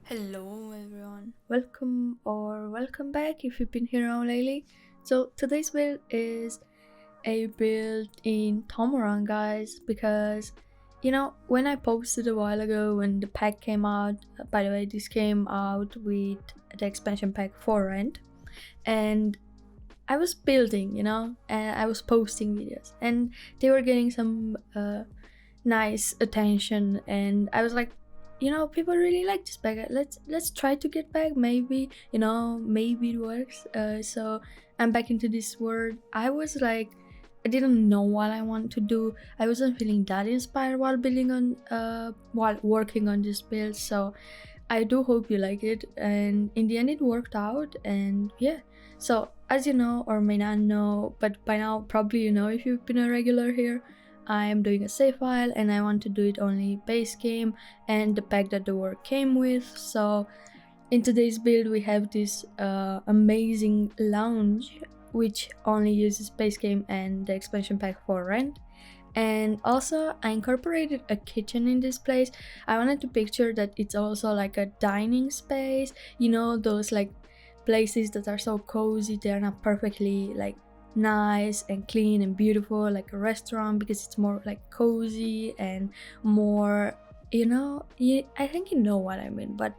Hello everyone, welcome back if you've been here around lately. So today's build is a build in Tomarang, guys, because when I posted a while ago when the pack came out, by the way, this came out with the expansion pack for rent, and I was building, and I was posting videos, and they were getting some nice attention, and I was like, people really like this bag. Let's try to get back. Maybe maybe it works. So I'm back into this world. I was like, I didn't know what I want to do. I wasn't feeling that inspired while while working on this build. So I do hope you like it, and in the end it worked out. And yeah, so as you know or may not know, but by now probably you know if you've been a regular here, I am doing a save file and I want to do it only base game and the pack that the work came with. So in today's build we have this amazing lounge which only uses base game and the expansion pack for rent. And also I incorporated a kitchen in this place. I wanted to picture that it's also like a dining space, those like places that are so cozy, they're not perfectly like nice and clean and beautiful like a restaurant, because it's more like cozy and more, I think you know what I mean, but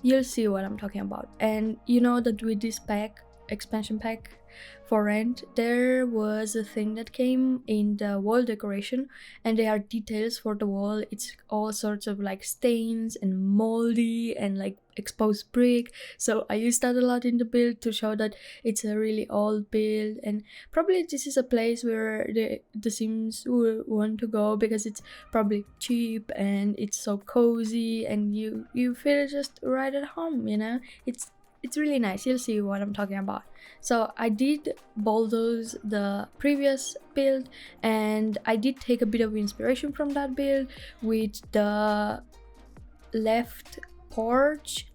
you'll see what I'm talking about. And you know that with this expansion pack for rent, there was a thing that came in the wall decoration, and there are details for the wall. It's all sorts of like stains and moldy and like exposed brick, so I used that a lot in the build to show that it's a really old build, and probably this is a place where the Sims will want to go because it's probably cheap and it's so cozy and you feel just right at home, it's really nice. You'll see what I'm talking about. So I did bulldoze the previous build, and I did take a bit of inspiration from that build with the left porch.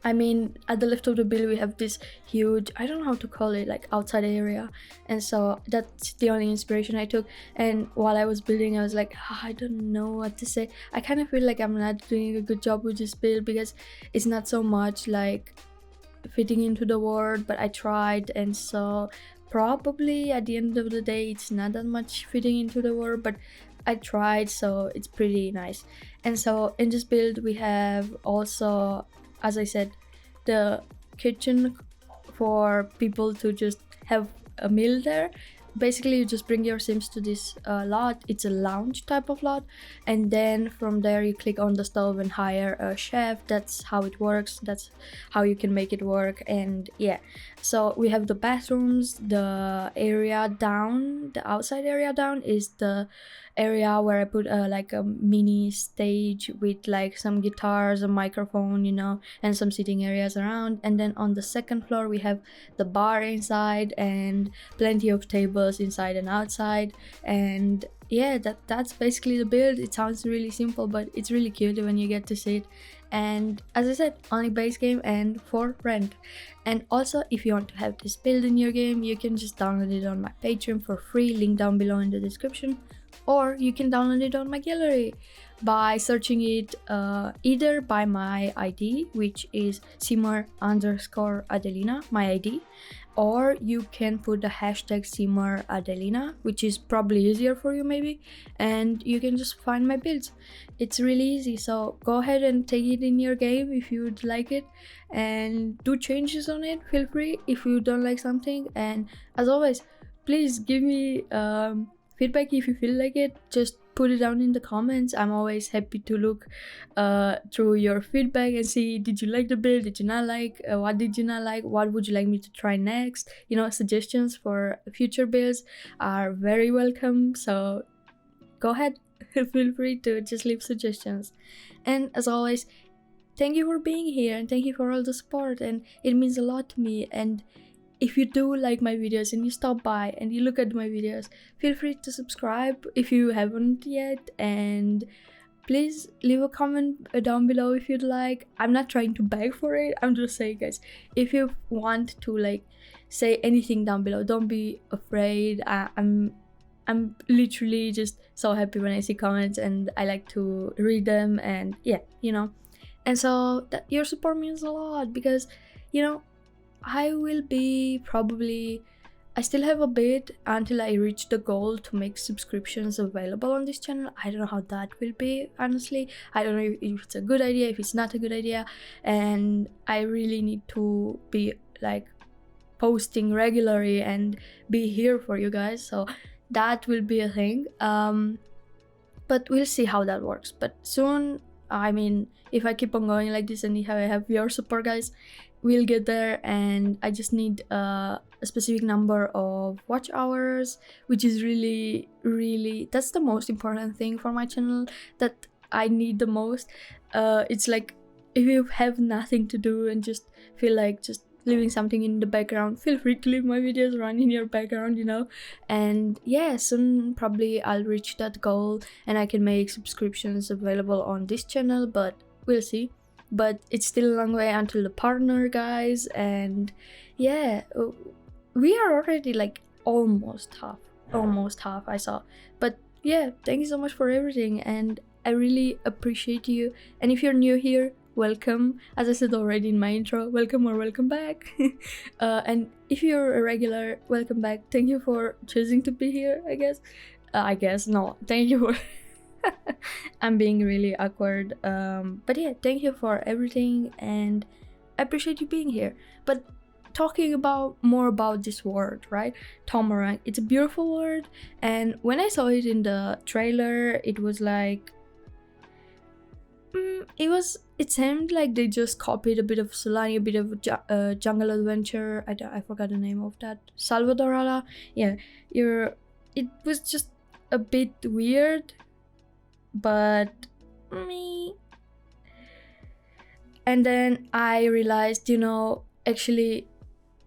I mean, at the left of the build we have this huge, I don't know how to call it, like outside area, and so that's the only inspiration I took. And while I was building I was like, I don't know what to say. I kind of feel like I'm not doing a good job with this build because it's not so much like fitting into the world, but I tried, and so probably at the end of the day it's not that much fitting into the world, but I tried, so it's pretty nice. And so in this build we have also, as I said, the kitchen for people to just have a meal there. Basically you just bring your Sims to this lot. It's a lounge type of lot, and then from there you click on the stove and hire a chef. That's how it works, that's how you can make it work. And yeah, so we have the bathrooms. The area down, the outside area down, is the area where I put like a mini stage with like some guitars, a microphone, and some sitting areas around. And then on the second floor we have the bar inside and plenty of tables inside and outside. And yeah, that's basically the build. It sounds really simple, but it's really cute when you get to see it. And as I said, only base game and for rent. And also, if you want to have this build in your game, you can just download it on my Patreon for free, link down below in the description, or you can download it on my gallery by searching it either by my ID, which is Simmer_Adelina, my ID, or you can put the hashtag Simmer_Adelina, which is probably easier for you maybe, and you can just find my builds. It's really easy, so go ahead and take it in your game if you would like it, and do changes on it. Feel free if you don't like something, and as always, please give me feedback if you feel like it. Just put it down in the comments. I'm always happy to look through your feedback and see, did you like the build, did you not like, what did you not like, what would you like me to try next. Suggestions for future builds are very welcome, so go ahead. Feel free to just leave suggestions. And as always, thank you for being here, and thank you for all the support, and it means a lot to me. And if you do like my videos and you stop by and you look at my videos, feel free to subscribe if you haven't yet, and please leave a comment down below if you'd like. I'm not trying to beg for it, I'm just saying, guys, if you want to like say anything down below, don't be afraid. I'm literally just so happy when I see comments, and I like to read them. And yeah, And so your support means a lot, because you know, I will be probably, I still have a bit until I reach the goal to make subscriptions available on this channel. I don't know how that will be, honestly. I don't know if it's a good idea, if it's not a good idea, and I really need to be like posting regularly and be here for you guys, so that will be a thing. But we'll see how that works. But soon, I mean, if I keep on going like this and if I have your support, guys, we'll get there. And I just need a specific number of watch hours, which is really, that's the most important thing for my channel, that I need the most. It's like, if you have nothing to do and just feel like just leaving something in the background, feel free to leave my videos run in your background, you know. And yeah, soon probably I'll reach that goal and I can make subscriptions available on this channel, but we'll see. But it's still a long way until the partner, guys. And yeah, we are already like almost half, I saw. But yeah, thank you so much for everything, and I really appreciate you. And if you're new here, welcome. As I said already in my intro, welcome or welcome back. And if you're a regular, welcome back. Thank you for choosing to be here, I guess. No, thank you for I'm being really awkward. But yeah, thank you for everything, and I appreciate you being here. But talking more about this word, right? Tomarang. It's a beautiful word, and when I saw it in the trailer, it was like, it seemed like they just copied a bit of Solani, a bit of Jungle Adventure. I forgot the name of that. Salvadorala. Yeah, it was just a bit weird, but me. And then I realized, you know, actually,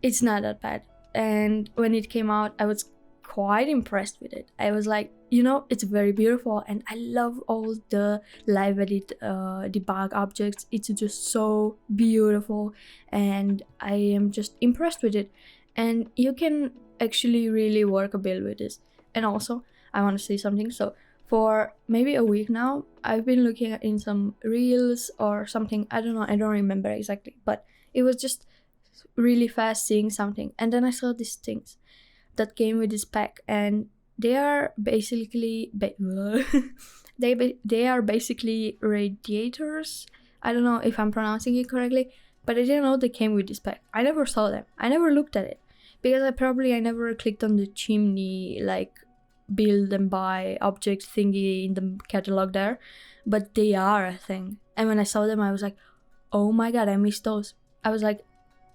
it's not that bad. And when it came out, I was quite impressed with it. I was like, you know, it's very beautiful, and I love all the live edit debug objects. It's just so beautiful, and I am just impressed with it. And you can actually really work a build with this. And also, I want to say something. So for maybe a week now, I've been looking at in some reels or something. I don't know, I don't remember exactly, but it was just really fast seeing something, and then I saw these things that came with this pack, and they are basically they are basically radiators. I don't know if I'm pronouncing it correctly, but I didn't know they came with this pack. I never saw them. I never looked at it because I never clicked on the chimney like build and buy object thingy in the catalog there, but they are a thing. And when I saw them, I was like, oh my god, I missed those. I was like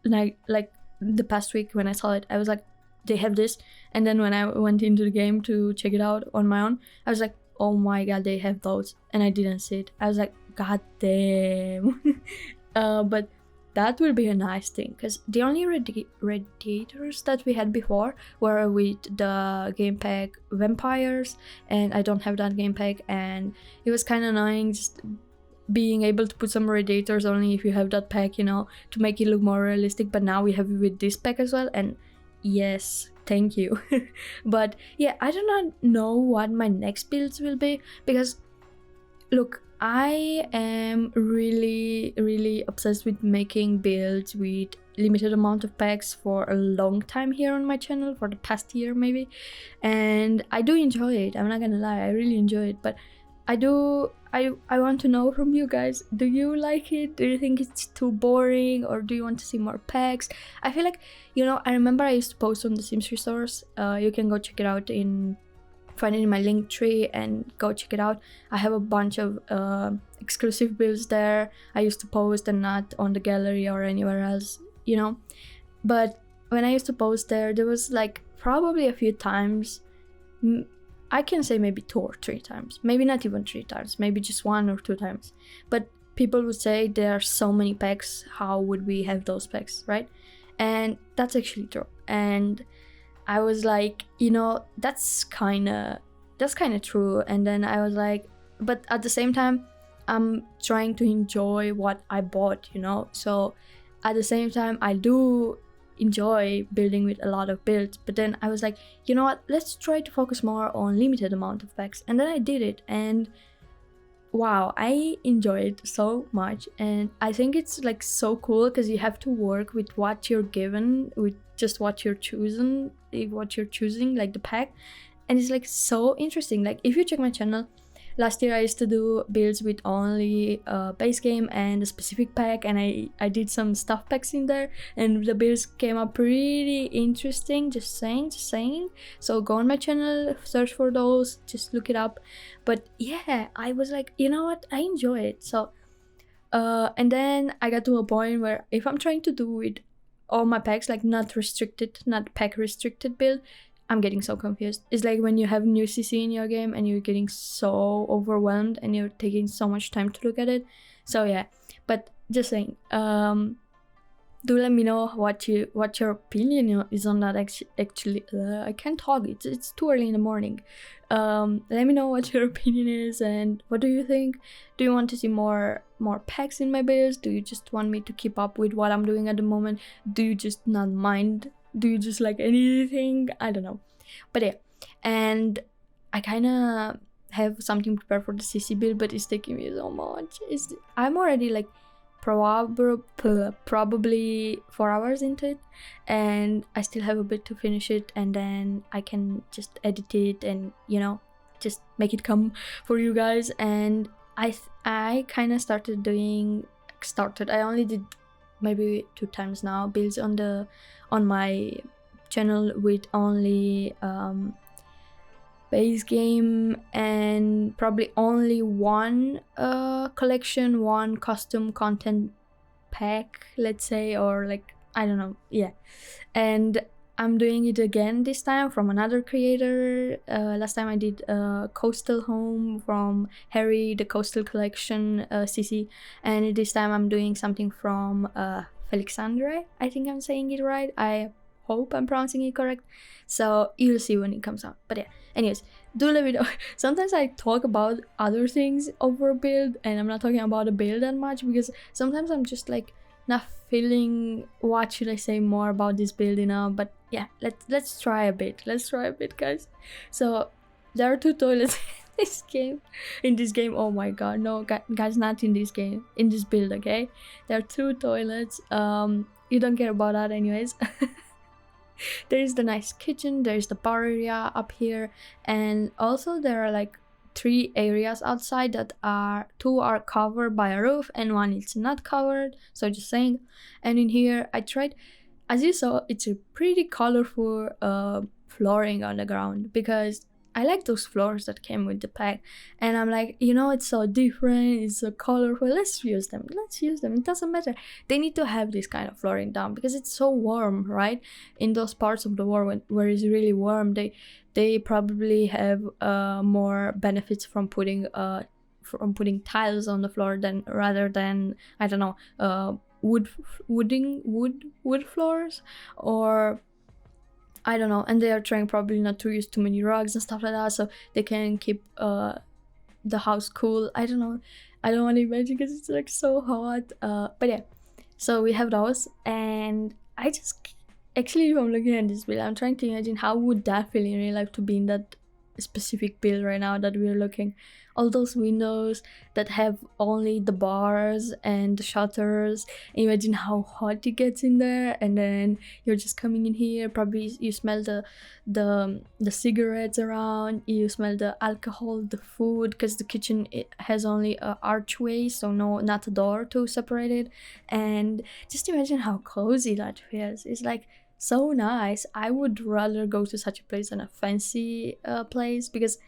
the past week when I saw it, I was like, they have this. And then when I went into the game to check it out on my own, I was like, oh my god, they have those, and I didn't see it. I was like, god damn. But that will be a nice thing, because the only radiators that we had before were with the game pack vampires, and I don't have that game pack, and it was kind of annoying just being able to put some radiators only if you have that pack, you know, to make it look more realistic. But now we have it with this pack as well, and yes, thank you. But yeah, I do not know what my next builds will be, because look, I am really obsessed with making builds with limited amount of packs for a long time here on my channel, for the past year maybe, and I do enjoy it. I'm not gonna lie, I really enjoy it. But I want to know from you guys, do you like it? Do you think it's too boring, or do you want to see more packs? I feel like, you know, I remember I used to post on the Sims Resource. You can go check it out, find it in my LinkTree and go check it out. I have a bunch of exclusive builds there. I used to post and not on the gallery or anywhere else, you know. But when I used to post there was like probably a few times, I can say maybe 2 or 3 times, maybe not even 3 times, maybe just 1 or 2 times. But people would say there are so many packs, how would we have those packs, right? And that's actually true. And I was like, you know, that's kind of true. And then I was like, but at the same time, I'm trying to enjoy what I bought, you know. So at the same time, I do enjoy building with a lot of builds, but then I was like, you know what, let's try to focus more on limited amount of packs. And then I did it, and wow, I enjoy it so much, and I think it's like so cool because you have to work with what you're given, with just what you're choosing, like the pack, and it's like so interesting. Like if you check my channel, last year I used to do builds with only base game and a specific pack, and I did some stuff packs in there, and the builds came up pretty interesting. Just saying. So go on my channel, search for those, just look it up. But yeah, I was like, you know what, I enjoy it. So and then I got to a point where if I'm trying to do it all my packs, like not pack restricted build, I'm getting so confused. It's like when you have new CC in your game and you're getting so overwhelmed and you're taking so much time to look at it. So yeah, but just saying, do let me know what your opinion is on that. Actually, I can't talk. It's too early in the morning. Let me know what your opinion is, and what do you think? Do you want to see more packs in my builds? Do you just want me to keep up with what I'm doing at the moment? Do you just not mind? Do you just like anything? I don't know. But yeah, and I kind of have something prepared for the CC build, but it's taking me so much. I'm already like probably 4 hours into it, and I still have a bit to finish it, and then I can just edit it and, you know, just make it come for you guys. And I kind of I only did maybe 2 times now builds on my channel with only base game and probably only one collection, one custom content pack, let's say, or like, I don't know, yeah. And I'm doing it again this time from another creator. Last time I did Coastal Home from Harry, the Coastal Collection CC, and this time I'm doing something from Felixandre. I think I'm saying it right. I hope I'm pronouncing it correct. So you'll see when it comes out. But yeah, anyways, do let me know. Sometimes I talk about other things over a build, and I'm not talking about a build that much because sometimes I'm just like not feeling what should I say more about this build, you know. But yeah, let's try a bit, guys. So there are 2 toilets in this game. Oh my god, no, guys, not in this game, in this build. Okay, there are 2 toilets. You don't care about that anyways. There is the nice kitchen, there's the bar area up here, and also there are like 3 areas outside that are 2 are covered by a roof and 1 is not covered, so just saying. And in here I tried, as you saw, it's a pretty colorful flooring on the ground because I like those floors that came with the pack, and I'm like, you know, it's so different, it's so colorful, let's use them, it doesn't matter. They need to have this kind of flooring down because it's so warm, right? In those parts of the world where it's really warm, they probably have more benefits from putting tiles on the floor rather than I don't know, wood floors, or I don't know. And they are trying probably not to use too many rugs and stuff like that, so they can keep the house cool. I don't know, I don't want to imagine because it's like so hot. But yeah, so we have those, and I just actually, if I'm looking at this build, I'm trying to imagine how would that feel in real life to be in that specific build right now that we're looking. All those windows that have only the bars and the shutters. Imagine how hot it gets in there, and then you're just coming in here, probably you smell the cigarettes around, you smell the alcohol, the food, because the kitchen, it has only an archway, so not a door to separate it. And just imagine how cozy that feels. It's like so nice. I would rather go to such a place than a fancy place, because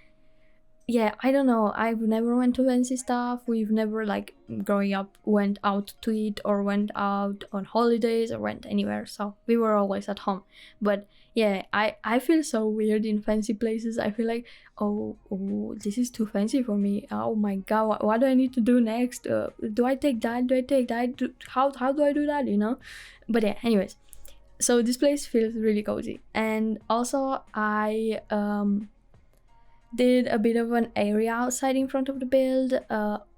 yeah, I don't know, I've never went to fancy stuff. We've never, like, growing up, went out to eat or went out on holidays or went anywhere, so we were always at home. But yeah, I feel so weird in fancy places. I feel like, oh, this is too fancy for me. Oh my god, what do I need to do next? Do I take that? How do I do that, you know? But yeah, anyways, so this place feels really cozy. And also I did a bit of an area outside in front of the build,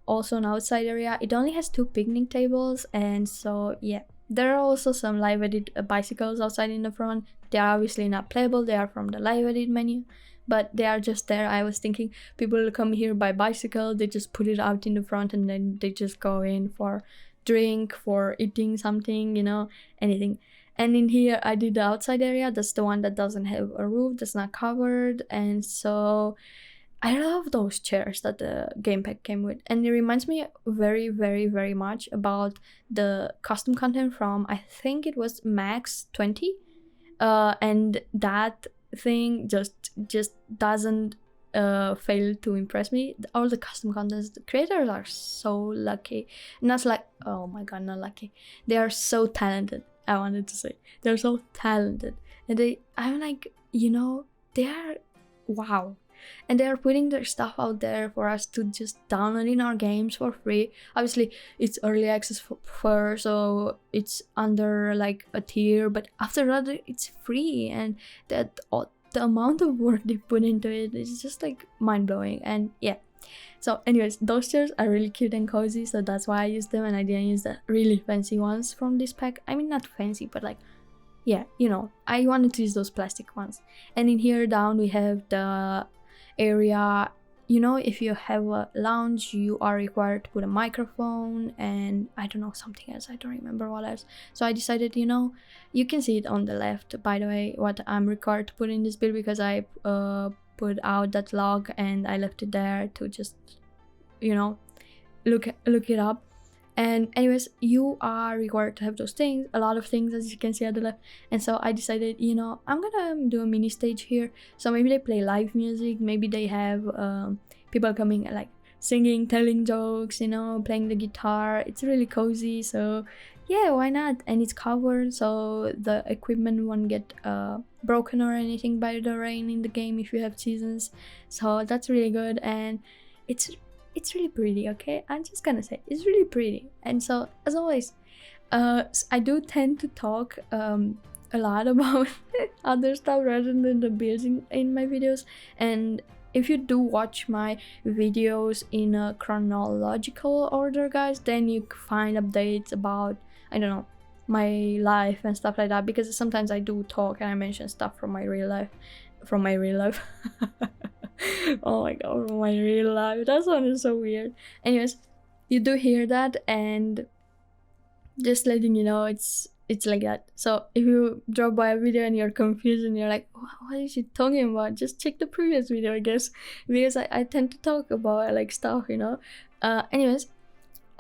also an outside area. It only has 2 picnic tables, and so yeah, there are also some live edit bicycles outside in the front. They are obviously not playable, they are from the live edit menu, but they are just there. I was thinking people come here by bicycle, they just put it out in the front and then they just go in for drink, for eating something, you know, anything. And in here I did the outside area. That's the one that doesn't have a roof, that's not covered. And so I love those chairs that the game pack came with, and it reminds me very, very, very much about the custom content from, I think it was Max 20, and that thing just doesn't fail to impress me. All the custom contents, the creators are so lucky, and that's like, oh my god, not lucky. They are so talented. I wanted to say they're so talented, and I'm like, you know, they are wow. And they are putting their stuff out there for us to just download in our games for free. Obviously it's early access for so it's under like a tier, but after that it's free, and that the amount of work they put into it is just like mind-blowing. And yeah, so anyways, those chairs are really cute and cozy, so that's why I used them, and I didn't use the really fancy ones from this pack. I mean, not fancy, but like, yeah, you know, I wanted to use those plastic ones. And in here down we have the area, you know, if you have a lounge you are required to put a microphone and I don't know, something else, I don't remember what else. So I decided, you know, you can see it on the left, by the way, what I'm required to put in this build, because I put out that log and I left it there to just, you know, look it up. And anyways, you are required to have those things, a lot of things, as you can see at the left. And so I decided, you know, I'm gonna do a mini stage here. So maybe they play live music, maybe they have people coming like singing, telling jokes, you know, playing the guitar. It's really cozy, so yeah, why not? And it's covered, so the equipment won't get broken or anything by the rain in the game if you have seasons. So that's really good, and it's really pretty. Okay, I'm just gonna say it's really pretty. And so as always, I do tend to talk a lot about other stuff rather than the builds in my videos. And if you do watch my videos in a chronological order, guys, then you find updates about, I don't know, my life and stuff like that, because sometimes I do talk and I mention stuff from my real life. Oh my god, from my real life, that sounded so weird. Anyways, you do hear that, and just letting you know, it's like that. So if you drop by a video and you're confused and you're like, what is she talking about, just check the previous video, I guess, because I tend to talk about like stuff, you know. Anyways,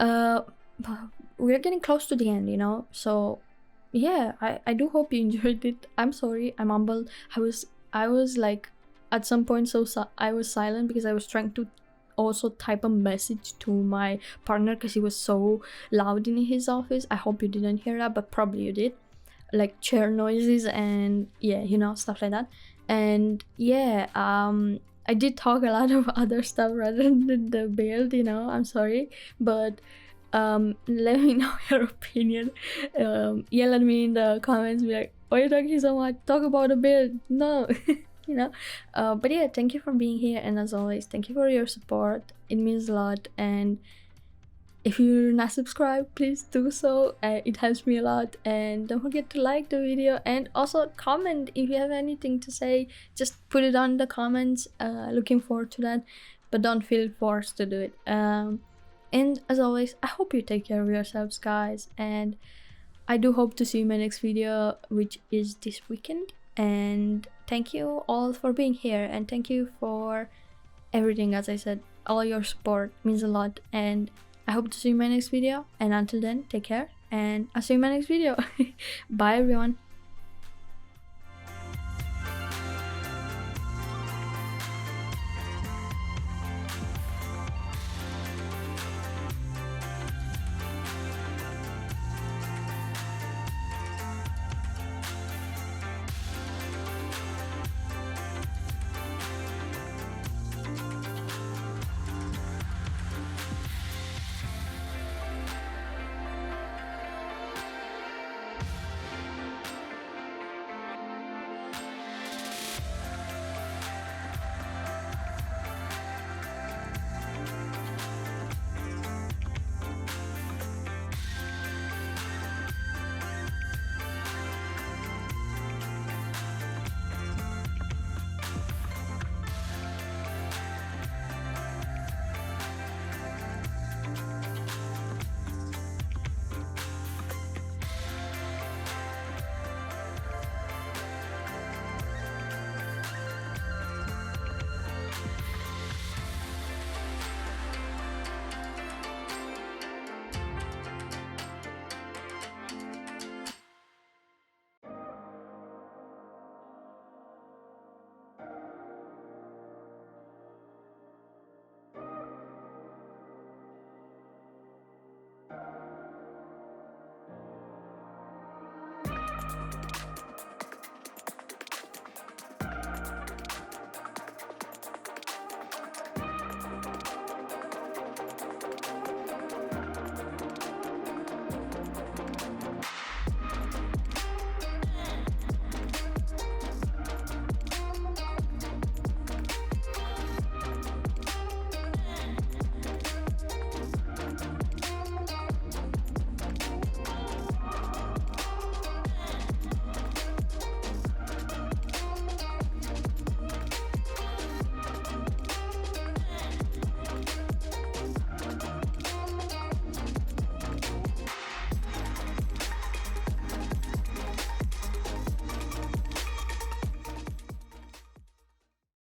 we're getting close to the end, you know, so yeah, I do hope you enjoyed it. I'm sorry, I'm humbled. I was like, at some point, I was silent because I was trying to also type a message to my partner because he was so loud in his office. I hope you didn't hear that, but probably you did, like chair noises and yeah, you know, stuff like that. And yeah, I did talk a lot of other stuff rather than the build, you know, I'm sorry, but let me know your opinion. Yell at me in the comments, be like, why are you talking so much, talk about the build, no. You know, but yeah, thank you for being here, and as always, thank you for your support. It means a lot, and if you're not subscribed, please do so. It helps me a lot, and don't forget to like the video and also comment if you have anything to say. Just put it on the comments. Looking forward to that, but don't feel forced to do it. And as always, I hope you take care of yourselves, guys, and I do hope to see you in my next video, which is this weekend. And thank you all for being here, and thank you for everything. As I said, all your support means a lot, and I hope to see you in my next video. And until then, take care, and I'll see you in my next video. Bye everyone.